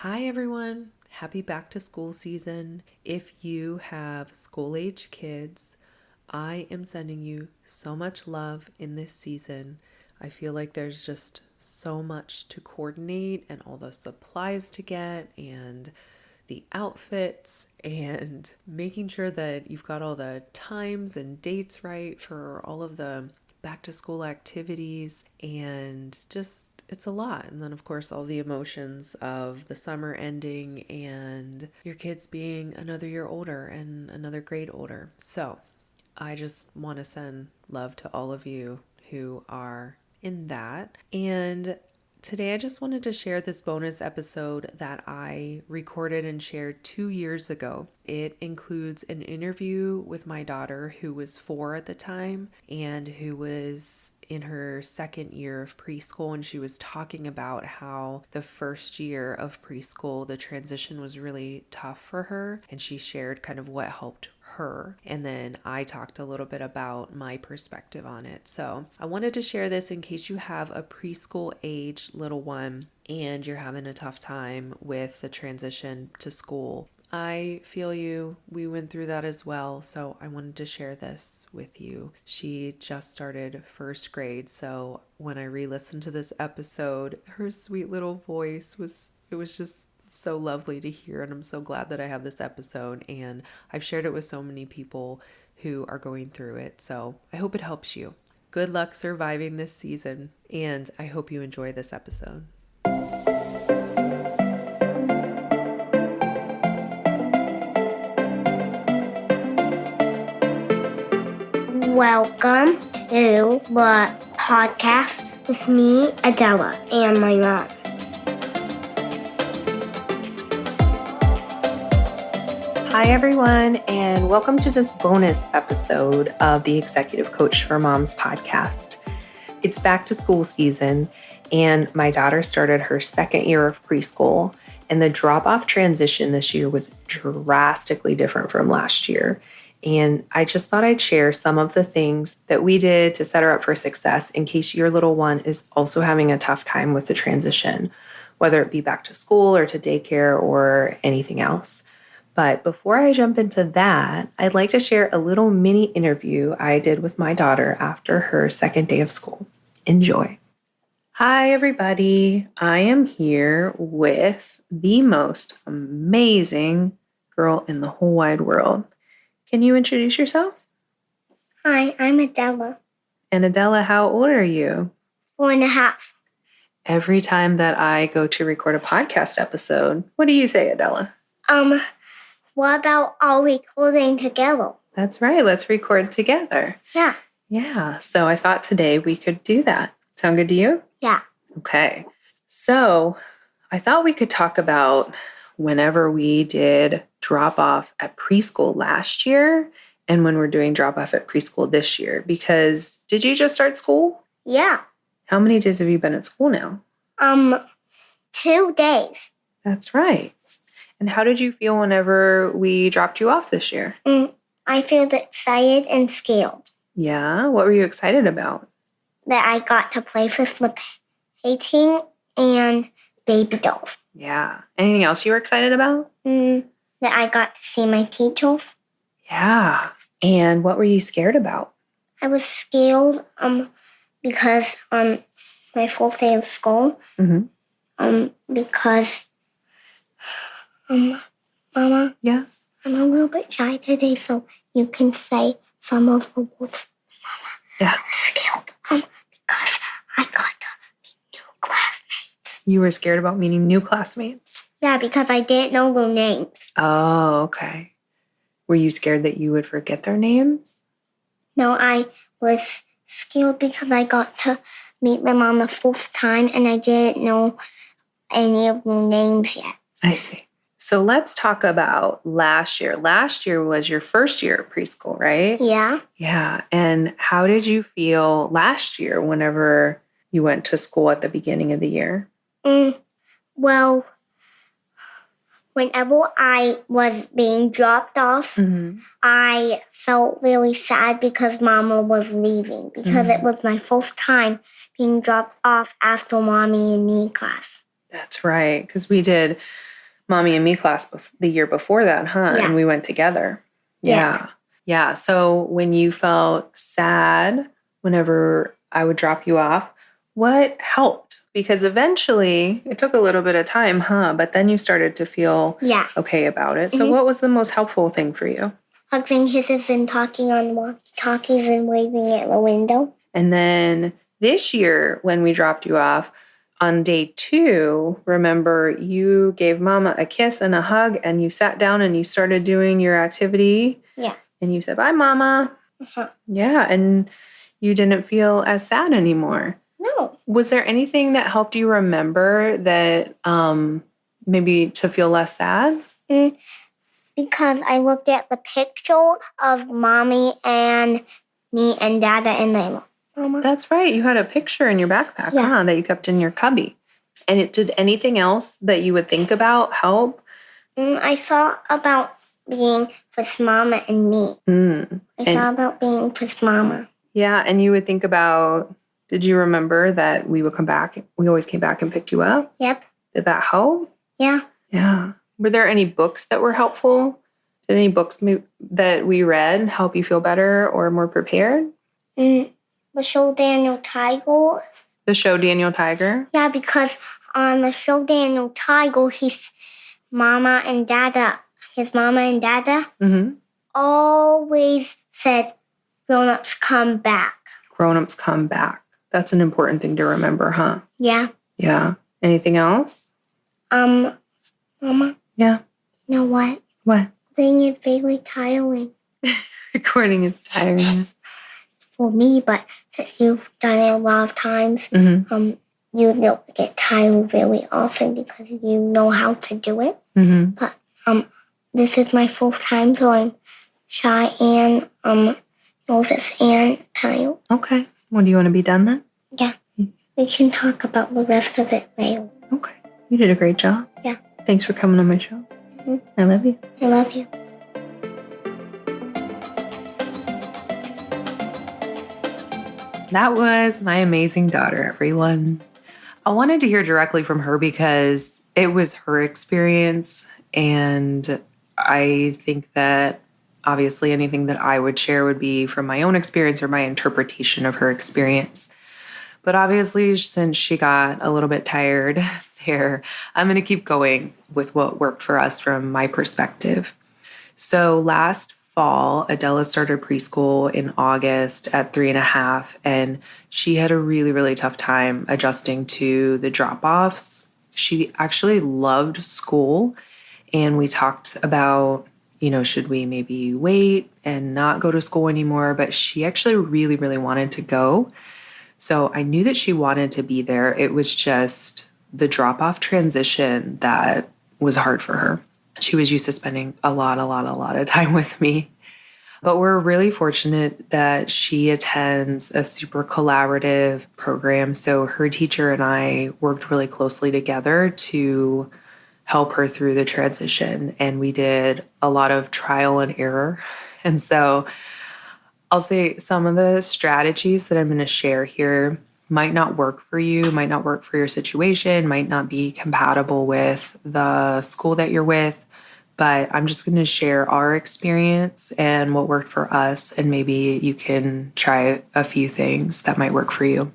Hi everyone, happy back to school season. If you have school age kids, I am sending you so much love in this season. I feel like there's just so much to coordinate and all the supplies to get and the outfits and making sure that you've got all the times and dates right for all of the back to school activities, and just it's a lot. And then of course all the emotions of the summer ending and your kids being another year older and another grade older. So I just want to send love to all of you who are in that. And today I just wanted to share this bonus episode that I recorded and shared 2 years ago. It includes an interview with my daughter, who was 4 at the time and who was in her second year of preschool, and she was talking about how the first year of preschool, the transition was really tough for her, and she shared kind of what helped her. And then I talked a little bit about my perspective on it. So I wanted to share this in case you have a preschool age little one and you're having a tough time with the transition to school. I feel you. We went through that as well. So I wanted to share this with you. She just started first grade. So when I re-listened to this episode, her sweet little voice was just so lovely to hear. And I'm so glad that I have this episode. And I've shared it with so many people who are going through it. So I hope it helps you. Good luck surviving this season. And I hope you enjoy this episode. Welcome to the podcast with me, Adela, and my mom. Hi, everyone, and welcome to this bonus episode of the Executive Coach for Moms podcast. It's back to school season, and my daughter started her second year of preschool, and the drop-off transition this year was drastically different from last year. And I just thought I'd share some of the things that we did to set her up for success in case your little one is also having a tough time with the transition, whether it be back to school or to daycare or anything else. But before I jump into that, I'd like to share a little mini interview I did with my daughter after her second day of school. Enjoy. Hi, everybody. I am here with the most amazing girl in the whole wide world. Can you introduce yourself? Hi, I'm Adela. And Adela, how old are you? 4.5. Every time that I go to record a podcast episode, what do you say, Adela? What about all recording together? That's right. Let's record together. Yeah. Yeah. So I thought today we could do that. Sound good to you? Yeah. Okay. So I thought we could talk about whenever we did drop off at preschool last year and when we're doing drop off at preschool this year. Because did you just start school? Yeah. How many days have you been at school now? 2 days. That's right. And how did you feel whenever we dropped you off this year? I feel excited and scared Yeah? What were you excited about? that I got to play with the painting and baby dolls. Yeah. Anything else you were excited about? That I got to see my teachers. Yeah. And what were you scared about? I was scared because on my fourth day of school, because Mama, Yeah. I'm a little bit shy today, so you can say some of the words. Yeah. I was scared because I got to meet new classmates. You were scared about meeting new classmates? Yeah, because I didn't know their names. Oh, okay. Were you scared that you would forget their names? No, I was scared because I got to meet them on the first time and I didn't know any of their names yet. I see. So let's talk about last year. Last year was your first year of preschool, right? Yeah. Yeah. And how did you feel last year whenever you went to school at the beginning of the year? Well, whenever I was being dropped off, I felt really sad because Mama was leaving because it was my first time being dropped off after Mommy and me class. That's right. Because we did Mommy and Me class the year before that, huh? Yeah. And we went together. Yeah. Yeah. So when you felt sad whenever I would drop you off, what helped? Because eventually it took a little bit of time, huh? But then you started to feel okay about it. So what was the most helpful thing for you? Hugging kisses and talking on walkie-talkies and waving at the window. And then this year when we dropped you off, on day 2, remember you gave Mama a kiss and a hug and you sat down and you started doing your activity. Yeah. And you said, bye, Mama. Uh-huh. Yeah. And you didn't feel as sad anymore. No. Was there anything that helped you remember that maybe to feel less sad? Because I looked at the picture of Mommy and me and Dada and Layla. Mama. That's right. You had a picture in your backpack, huh, that you kept in your cubby. And did anything else that you would think about help? I saw about being with Mama and me. I saw about being with Mama. Yeah, and you would think about, did you remember that we would come back? We always came back and picked you up? Yep. Did that help? Yeah. Yeah. Were there any books that were helpful? Did any books that we read help you feel better or more prepared? The show Daniel Tiger. The show Daniel Tiger? Yeah, because on the show Daniel Tiger, his mama and dada always said, grown-ups come back. Grown-ups come back. That's an important thing to remember, huh? Yeah. Yeah. Anything else? Mama? Yeah? You know what? What? Recording is very tiring. Recording is tiring. For me, but since you've done it a lot of times, you don't get tired really often because you know how to do it. But this is my fourth time, so I'm shy and nervous and tired. Okay. Well, do you want to be done then? Yeah. We can talk about the rest of it later. Okay. You did a great job. Yeah. Thanks for coming on my show. I love you. I love you. That was my amazing daughter, everyone. I wanted to hear directly from her because it was her experience. And I think that obviously anything that I would share would be from my own experience or my interpretation of her experience. But obviously, since she got a little bit tired there, I'm going to keep going with what worked for us from my perspective. So last fall, Adela started preschool in August at 3.5, and she had a really, really tough time adjusting to the drop-offs. She actually loved school, and we talked about, should we maybe wait and not go to school anymore? But she actually really, really wanted to go. So I knew that she wanted to be there. It was just the drop-off transition that was hard for her. She was used to spending a lot of time with me. But we're really fortunate that she attends a super collaborative program. So her teacher and I worked really closely together to help her through the transition. And we did a lot of trial and error. And so I'll say some of the strategies that I'm going to share here might not work for you, might not work for your situation, might not be compatible with the school that you're with. But I'm just going to share our experience and what worked for us. And maybe you can try a few things that might work for you.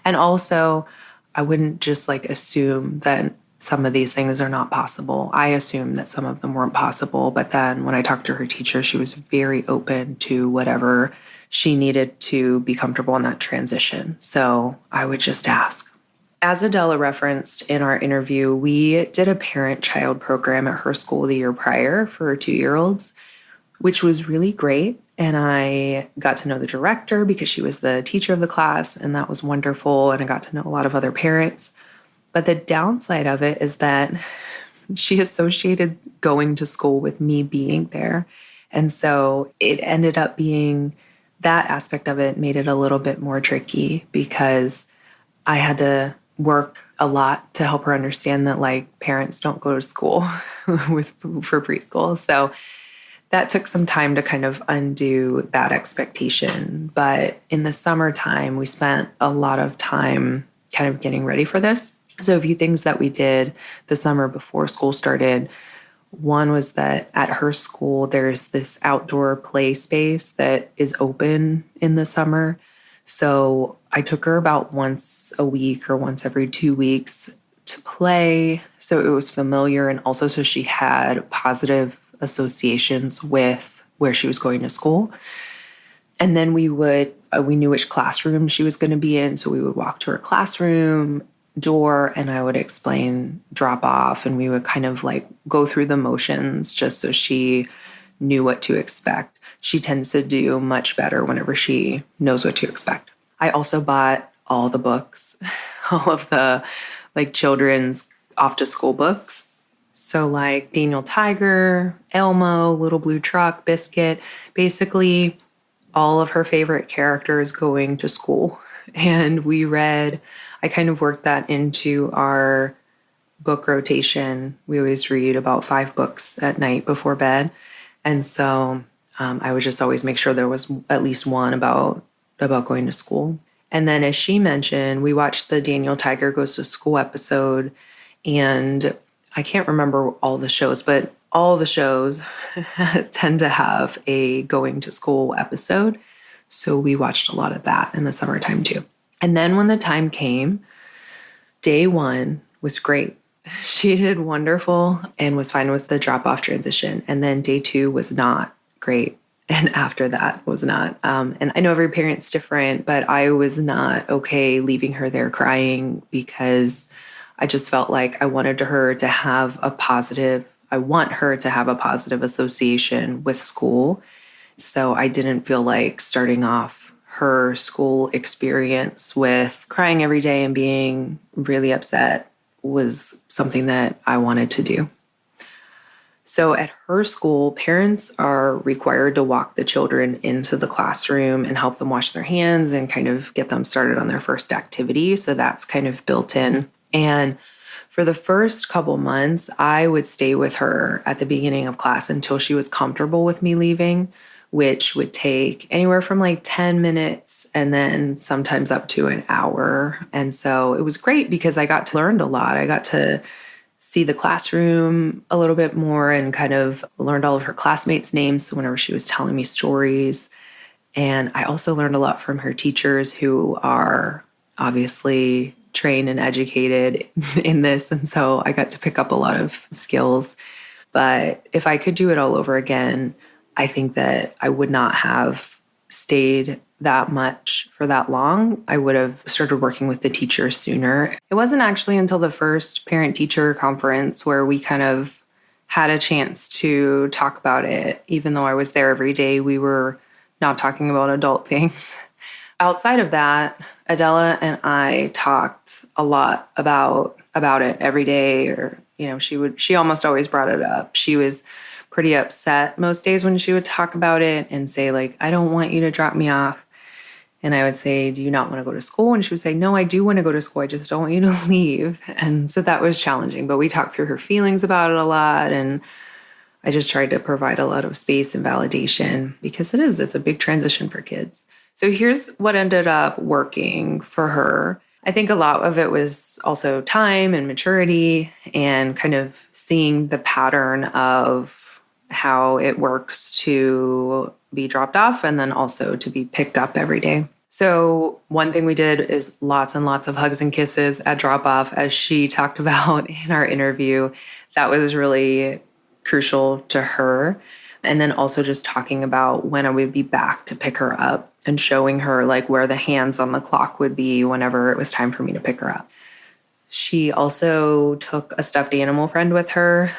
And also, I wouldn't just assume that some of these things are not possible. I assumed that some of them weren't possible. But then when I talked to her teacher, she was very open to whatever she needed to be comfortable in that transition. So I would just ask. As Adela referenced in our interview, we did a parent-child program at her school the year prior for 2-year-olds, which was really great. And I got to know the director because she was the teacher of the class, and that was wonderful. And I got to know a lot of other parents. But the downside of it is that she associated going to school with me being there. And so it ended up being, that aspect of it made it a little bit more tricky because I had to work a lot to help her understand that parents don't go to school for preschool. So that took some time to kind of undo that expectation. But in the summertime, we spent a lot of time kind of getting ready for this. So a few things that we did the summer before school started. One was that at her school, there's this outdoor play space that is open in the summer. So I took her about once a week or once every 2 weeks to play. So it was familiar. And also, so she had positive associations with where she was going to school. And then we knew which classroom she was going to be in. So we would walk to her classroom door and I would explain drop off, and we would kind of like go through the motions just so she knew what to expect. She tends to do much better whenever she knows what to expect. I also bought all the books, all of the like children's off to school books. So like Daniel Tiger, Elmo, Little Blue Truck, Biscuit, basically all of her favorite characters going to school. And I kind of worked that into our book rotation. We always read about 5 books at night before bed. And so I would just always make sure there was at least one about going to school. And then as she mentioned, we watched the Daniel Tiger Goes to School episode. And I can't remember all the shows, but all the shows tend to have a going to school episode. So we watched a lot of that in the summertime too. And then when the time came, day 1 was great. She did wonderful and was fine with the drop-off transition. And then day 2 was not great. And after that was not. And I know every parent's different, but I was not okay leaving her there crying because I just felt like I want her to have a positive association with school. So I didn't feel like starting off her school experience with crying every day and being really upset was something that I wanted to do. So at her school, parents are required to walk the children into the classroom and help them wash their hands and kind of get them started on their first activity. So that's kind of built in. And for the first couple months, I would stay with her at the beginning of class until she was comfortable with me leaving, which would take anywhere from like 10 minutes and then sometimes up to an hour. And so it was great because I got to learn a lot. I got to see the classroom a little bit more and kind of learned all of her classmates' names. So whenever she was telling me stories. And I also learned a lot from her teachers who are obviously trained and educated in this. And so I got to pick up a lot of skills. But if I could do it all over again, I think that I would not have stayed that much for that long. I would have started working with the teachers sooner. It wasn't actually until the first parent-teacher conference where we kind of had a chance to talk about it. Even though I was there every day, we were not talking about adult things. Outside of that, Adela and I talked a lot about it every day, or she almost always brought it up. She was pretty upset most days when she would talk about it and say like, I don't want you to drop me off. And I would say, do you not want to go to school? And she would say, no, I do want to go to school. I just don't want you to leave. And so that was challenging, but we talked through her feelings about it a lot. And I just tried to provide a lot of space and validation because it's a big transition for kids. So here's what ended up working for her. I think a lot of it was also time and maturity and kind of seeing the pattern of how it works to be dropped off and then also to be picked up every day. So one thing we did is lots and lots of hugs and kisses at drop off, as she talked about in our interview. That was really crucial to her. And then also just talking about when I would be back to pick her up and showing her like where the hands on the clock would be whenever it was time for me to pick her up. She also took a stuffed animal friend with her.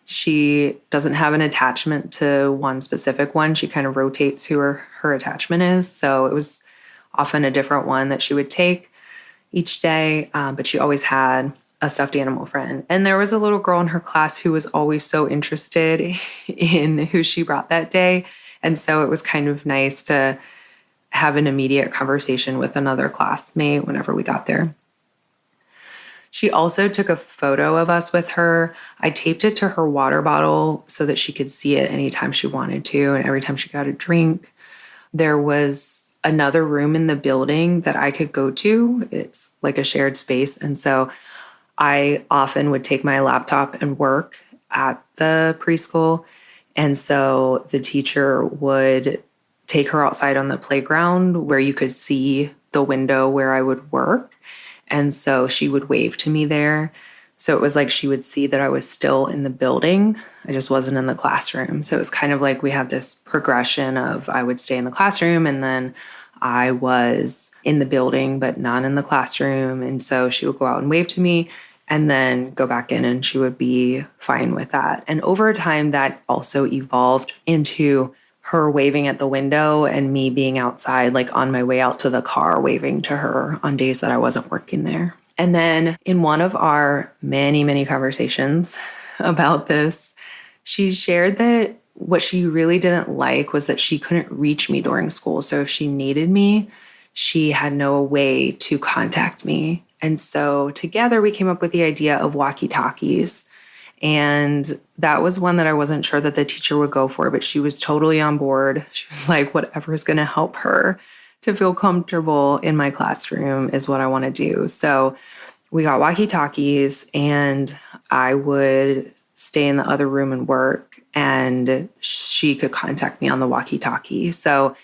She doesn't have an attachment to one specific one. She kind of rotates who her attachment is. So it was often a different one that she would take each day, but she always had a stuffed animal friend. And there was a little girl in her class who was always so interested in who she brought that day. And so it was kind of nice to have an immediate conversation with another classmate whenever we got there. She also took a photo of us with her. I taped it to her water bottle so that she could see it anytime she wanted to and every time she got a drink. There was another room in the building that I could go to. It's like a shared space. And so I often would take my laptop and work at the preschool. And so the teacher would take her outside on the playground where you could see the window where I would work. And so she would wave to me there. So it was like she would see that I was still in the building. I just wasn't in the classroom. So it was kind of like we had this progression of I would stay in the classroom and then I was in the building, but not in the classroom. And so she would go out and wave to me and then go back in and she would be fine with that. And over time, that also evolved into her waving at the window and me being outside, like on my way out to the car, waving to her on days that I wasn't working there. And then in one of our many, many conversations about this, she shared that what she really didn't like was that she couldn't reach me during school. So if she needed me, she had no way to contact me. And so together we came up with the idea of walkie-talkies. And that was one that I wasn't sure that the teacher would go for, but she was totally on board. She was like, whatever is going to help her to feel comfortable in my classroom is what I want to do. So we got walkie-talkies and I would stay in the other room and work and she could contact me on the walkie-talkie. So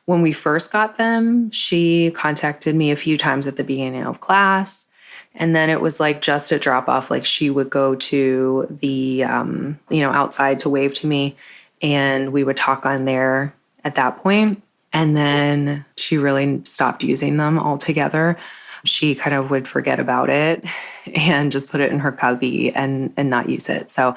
when we first got them, she contacted me a few times at the beginning of class. And then it was like just a drop off, like she would go to the, outside to wave to me and we would talk on there at that point. And then she really stopped using them altogether. She kind of would forget about it and just put it in her cubby and not use it. So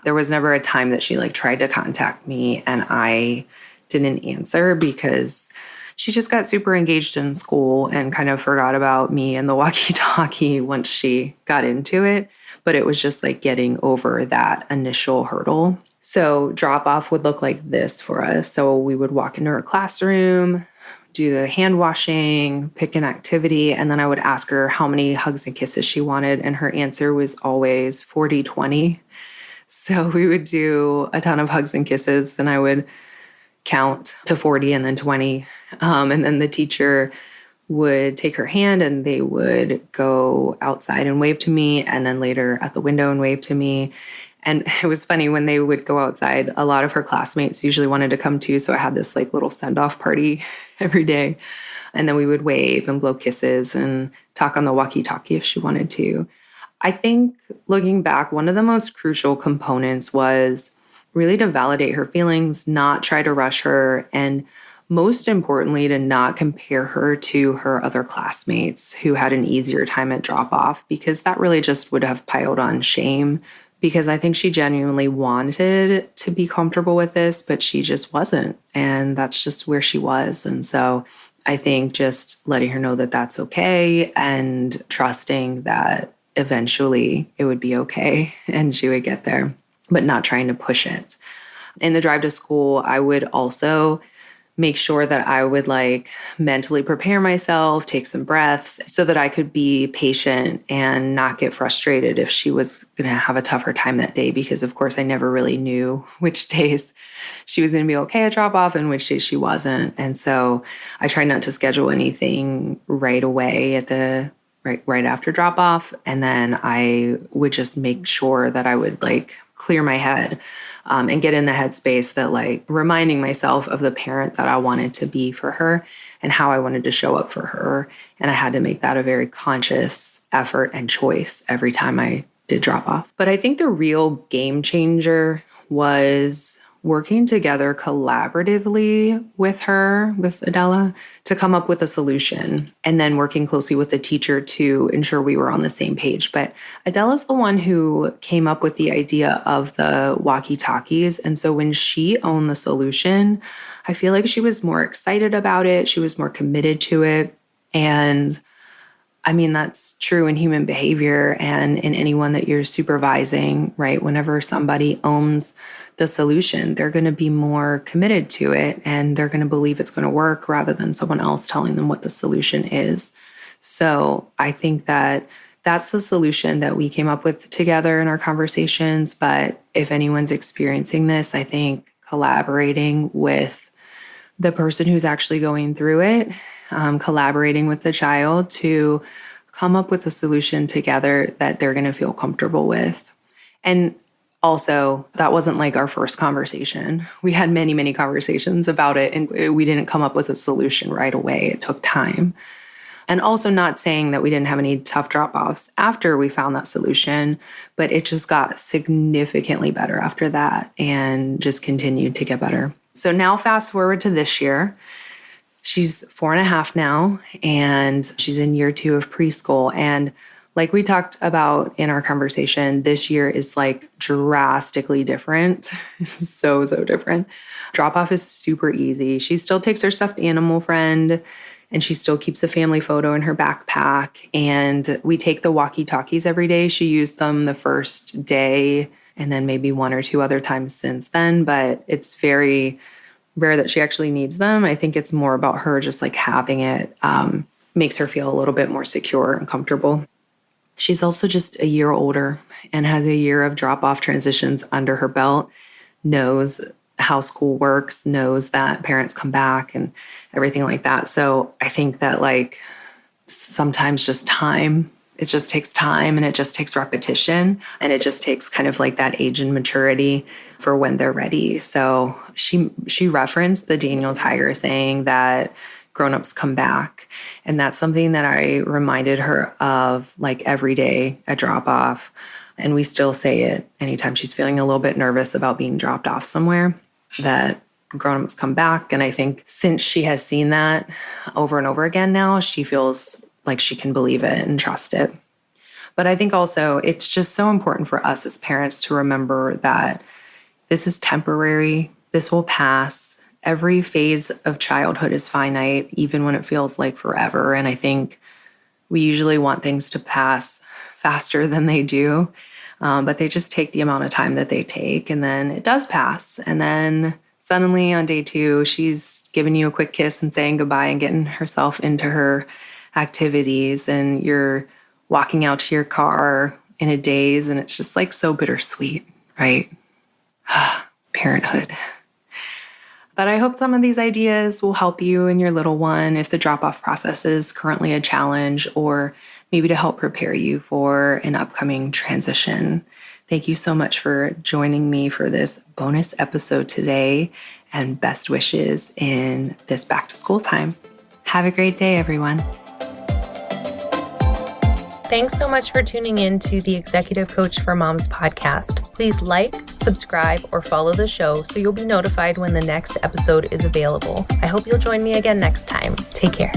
there was never a time that she like tried to contact me and I didn't answer because she just got super engaged in school and kind of forgot about me and the walkie-talkie once she got into it. But it was just like getting over that initial hurdle. So drop off would look like this for us. So we would walk into her classroom, do the hand washing, pick an activity, and then I would ask her how many hugs and kisses she wanted. And her answer was always 40-20. So we would do a ton of hugs and kisses and I would count to 40 and then 20. And then the teacher would take her hand and they would go outside and wave to me and then later at the window and wave to me. And it was funny when they would go outside, a lot of her classmates usually wanted to come too. So I had this like little send-off party every day. And then we would wave and blow kisses and talk on the walkie-talkie if she wanted to. I think looking back, one of the most crucial components was really to validate her feelings, not try to rush her, and most importantly, to not compare her to her other classmates who had an easier time at drop-off, because that really just would have piled on shame. Because I think she genuinely wanted to be comfortable with this, but she just wasn't. And that's just where she was. And so I think just letting her know that that's okay and trusting that eventually it would be okay and she would get there, but not trying to push it. In the drive to school, I would also make sure that I would like mentally prepare myself, take some breaths so that I could be patient and not get frustrated if she was going to have a tougher time that day. Because of course I never really knew which days she was going to be okay at drop off and which days she wasn't. And so I tried not to schedule anything right away at the right after drop off. And then I would just make sure that I would like clear my head and get in the headspace that like reminding myself of the parent that I wanted to be for her and how I wanted to show up for her. And I had to make that a very conscious effort and choice every time I did drop off. But I think the real game changer was working together collaboratively with her, with Adela, to come up with a solution, and then working closely with the teacher to ensure we were on the same page. But Adela's the one who came up with the idea of the walkie-talkies. And so when she owned the solution, I feel like she was more excited about it. She was more committed to it. And I mean, that's true in human behavior and in anyone that you're supervising, right? Whenever somebody owns the solution, they're going to be more committed to it and they're going to believe it's going to work rather than someone else telling them what the solution is. So I think that that's the solution that we came up with together in our conversations. But if anyone's experiencing this, I think collaborating with the person who's actually going through it, collaborating with the child to come up with a solution together that they're going to feel comfortable with. And also, that wasn't like our first conversation. We had many, many conversations about it, and we didn't come up with a solution right away. It took time. And also, not saying that we didn't have any tough drop-offs after we found that solution, but it just got significantly better after that and just continued to get better. So now fast forward to this year. She's 4.5 now, and she's in year 2 of preschool. And like we talked about in our conversation, this year is like drastically different. So different. Drop off is super easy. She still takes her stuffed animal friend, and she still keeps a family photo in her backpack. And we take the walkie-talkies every day. She used them the first day and then maybe 1 or 2 other times since then, but it's very rare that she actually needs them. I think it's more about her just like having it makes her feel a little bit more secure and comfortable. She's also just a year older and has a year of drop-off transitions under her belt, knows how school works, knows that parents come back and everything like that. So I think that like sometimes just time, it just takes time and it just takes repetition and it just takes kind of like that age and maturity for when they're ready. So she referenced the Daniel Tiger saying that grown-ups come back. And that's something that I reminded her of like every day at drop off. And we still say it anytime she's feeling a little bit nervous about being dropped off somewhere, that grown-ups come back. And I think since she has seen that over and over again now, she feels like she can believe it and trust it. But I think also it's just so important for us as parents to remember that this is temporary, this will pass. Every phase of childhood is finite, even when it feels like forever. And I think we usually want things to pass faster than they do, but they just take the amount of time that they take. And then it does pass. And then suddenly on day 2, she's giving you a quick kiss and saying goodbye and getting herself into her activities. And you're walking out to your car in a daze. And it's just like so bittersweet, right? Parenthood. But I hope some of these ideas will help you and your little one if the drop-off process is currently a challenge, or maybe to help prepare you for an upcoming transition. Thank you so much for joining me for this bonus episode today, and best wishes in this back-to-school time. Have a great day, everyone. Thanks so much for tuning in to the Executive Coach for Moms podcast. Please like, subscribe, or follow the show so you'll be notified when the next episode is available. I hope you'll join me again next time. Take care.